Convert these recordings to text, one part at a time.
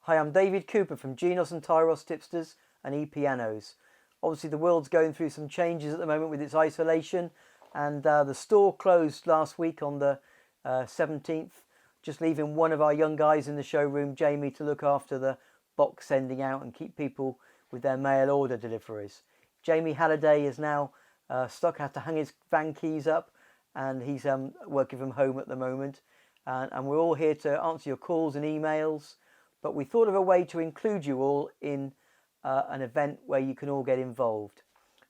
Hi, I'm David Cooper from Genos and Tyros Tipsters and e-pianos. Obviously the world's going through some changes at the moment with its isolation, and the store closed last week on the 17th, just leaving one of our young guys in the showroom, Jamie, to look after the box sending out and keep people with their mail order deliveries. Jamie Halliday is now stuck, had to hang his van keys up, and he's working from home at the moment. And we're all here to answer your calls and emails. But we thought of a way to include you all in an event where you can all get involved.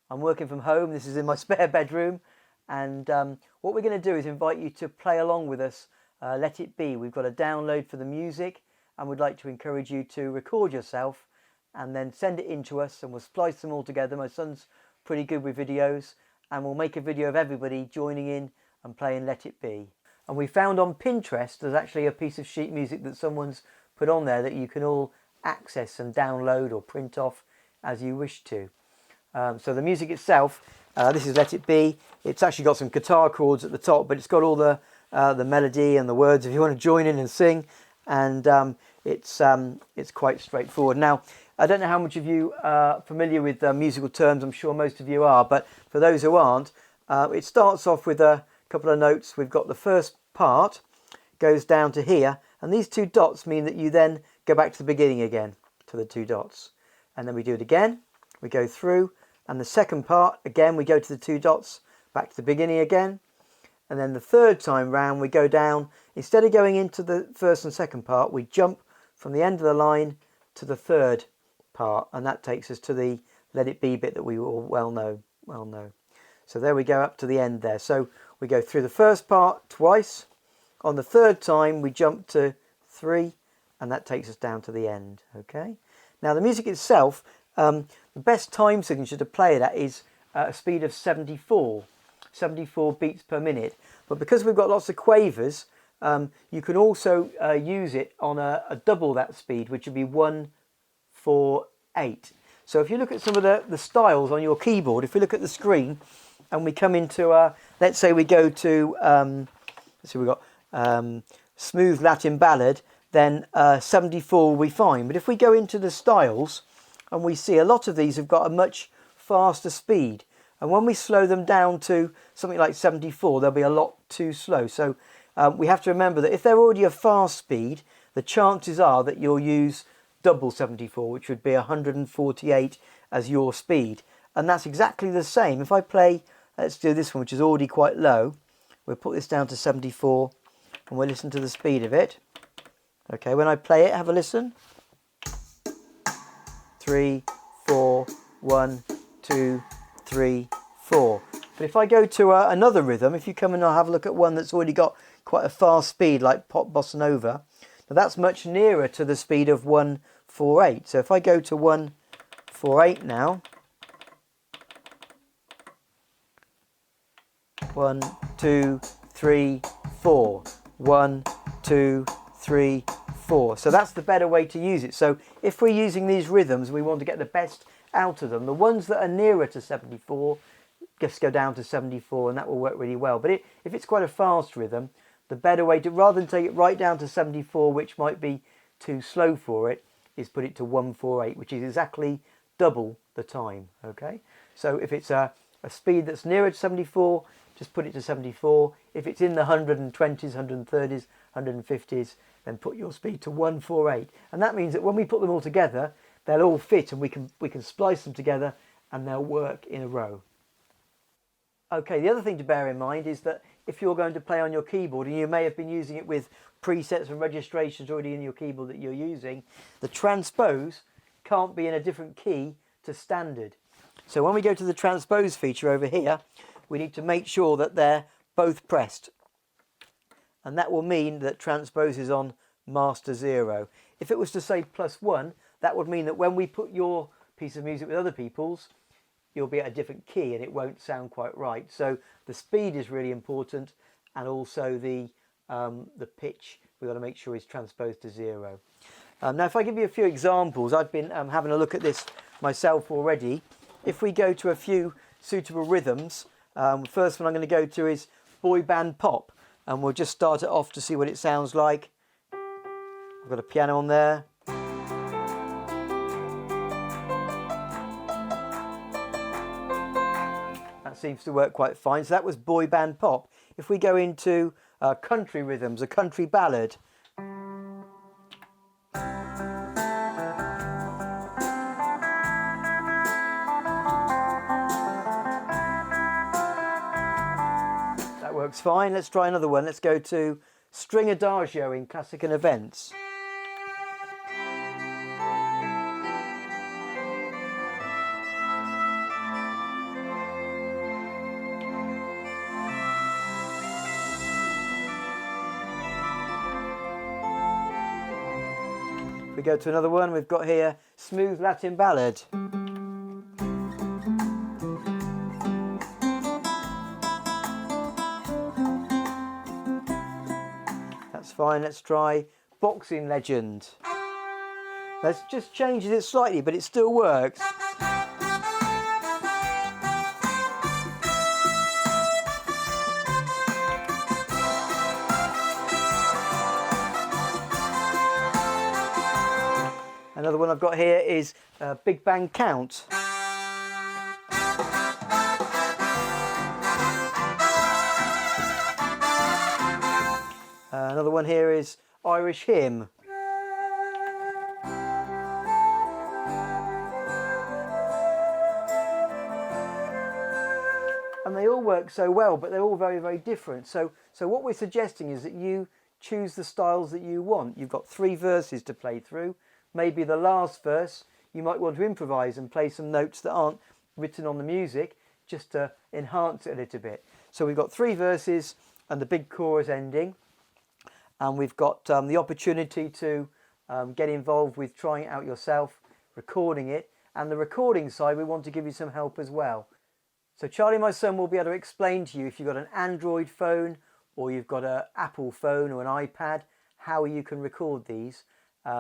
I'm working from home. This is in my spare bedroom. And what we're going to do is invite you to play along with us. Let It Be. We've got a download for the music, and we'd like to encourage you to record yourself and then send it in to us, and we'll splice them all together. My son's pretty good with videos, and we'll make a video of everybody joining in and playing Let It Be. And we found on Pinterest there's actually a piece of sheet music that someone's put on there that you can all access and download or print off as you wish to. So the music itself, this is Let It Be. It's actually got some guitar chords at the top, but it's got all the melody and the words if you want to join in and sing. And it's quite straightforward. Now, I don't know how much of you are familiar with musical terms. I'm sure most of you are, but for those who aren't, it starts off with a couple of notes. We've got the first part, goes down to here, and these two dots mean that you then go back to the beginning again, to the two dots. And then we do it again, we go through, and the second part, again, we go to the two dots, back to the beginning again. And then the third time round, we go down. Instead of going into the first and second part, we jump from the end of the line to the third part, and that takes us to the Let It Be bit that we all well know. So there we go up to the end there. So we go through the first part twice. On the third time, we jump to 3, and that takes us down to the end. Okay. Now the music itself, the best time signature to play it at is a speed of 74 beats per minute. But because we've got lots of quavers, you can also use it on a double that speed, which would be 1/4/8. So if you look at some of the styles on your keyboard, if we look at the screen and we come into, let's say we go to, let's see, we've got smooth Latin ballad, then 74 will be fine. But if we go into the styles, and we see a lot of these have got a much faster speed, and when we slow them down to something like 74, they'll be a lot too slow. So we have to remember that if they're already a fast speed, the chances are that you'll use double 74, which would be 148 as your speed. And that's exactly the same. If I play, let's do this one, which is already quite low. We'll put this down to 74, and we'll listen to the speed of it. Okay, when I play it, have a listen. 3, 4, 1, 2, 3, 4. But if I go to another rhythm, if you come and have a look at one that's already got quite a fast speed, like pop bossa nova, now that's much nearer to the speed of 1/4/8. So if I go to 1/4/8 now, 1, 2, 3, 4. 1, 2, 3, 4. So that's the better way to use it. So if we're using these rhythms, we want to get the best out of them. The ones that are nearer to 74, just go down to 74, and that will work really well. But if it's quite a fast rhythm, the better way to, rather than take it right down to 74, which might be too slow for it, is put it to 1/4/8, which is exactly double the time. Okay. So if it's a speed that's nearer to 74, just put it to 74. If it's in the 120s, 130s, 150s, then put your speed to 1/4/8. And that means that when we put them all together, they'll all fit, and we can splice them together, and they'll work in a row. Okay, the other thing to bear in mind is that if you're going to play on your keyboard, and you may have been using it with presets and registrations already in your keyboard that you're using, the transpose can't be in a different key to standard. So when we go to the transpose feature over here, we need to make sure that they're both pressed. And that will mean that transpose is on master 0. If it was to say +1, that would mean that when we put your piece of music with other people's, you'll be at a different key and it won't sound quite right. So the speed is really important, and also the pitch, we've got to make sure is transposed to 0. Now if I give you a few examples, I've been having a look at this myself already. If we go to a few suitable rhythms, the first one I'm going to go to is boy band pop, and we'll just start it off to see what it sounds like. I've got a piano on there. That seems to work quite fine. So that was boy band pop. If we go into country rhythms, a country ballad. That works fine. Let's try another one. Let's go to string adagio in classic and events. We go to another one. We've got here smooth Latin ballad. That's fine. Let's try boxing legend. Let's just changes it slightly, but it still works. Another one I've got here is Big Bang Count. Another one here is Irish Hymn. And they all work so well, but they're all very, very different. So what we're suggesting is that you choose the styles that you want. You've got 3 verses to play through. Maybe the last verse you might want to improvise and play some notes that aren't written on the music, just to enhance it a little bit. So we've got 3 verses and the big chorus ending, and we've got the opportunity to get involved with trying it out yourself, recording it, and the recording side we want to give you some help as well. So Charlie, my son, will be able to explain to you, if you've got an Android phone or you've got an Apple phone or an iPad, how you can record these.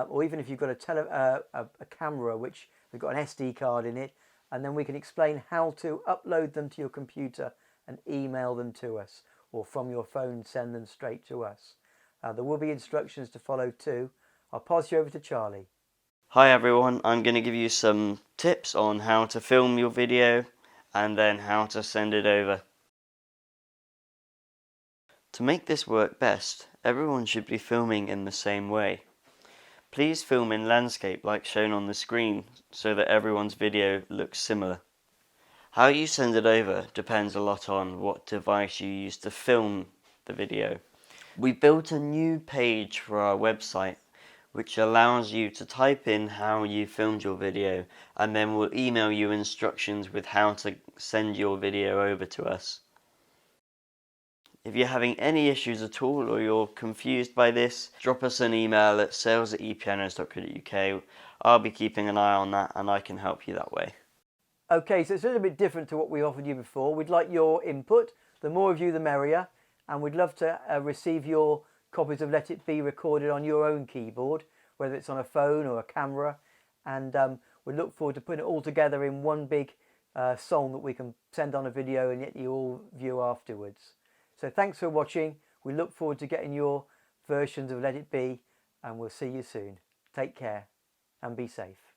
Or even if you've got a camera which has got an SD card in it, and then we can explain how to upload them to your computer and email them to us, or from your phone send them straight to us. There will be instructions to follow too. I'll pass you over to Charlie. Hi everyone, I'm going to give you some tips on how to film your video and then how to send it over. To make this work best, everyone should be filming in the same way. Please film in landscape like shown on the screen so that everyone's video looks similar. How you send it over depends a lot on what device you use to film the video. We built a new page for our website which allows you to type in how you filmed your video, and then we'll email you instructions with how to send your video over to us. If you're having any issues at all or you're confused by this, drop us an email at sales@epianos.co.uk. I'll be keeping an eye on that and I can help you that way. Okay, so it's a little bit different to what we offered you before. We'd like your input. The more of you, the merrier. And we'd love to receive your copies of Let It Be recorded on your own keyboard, whether it's on a phone or a camera. And we look forward to putting it all together in one big song that we can send on a video and yet you all view afterwards. So thanks for watching. We look forward to getting your versions of Let It Be, and we'll see you soon. Take care and be safe.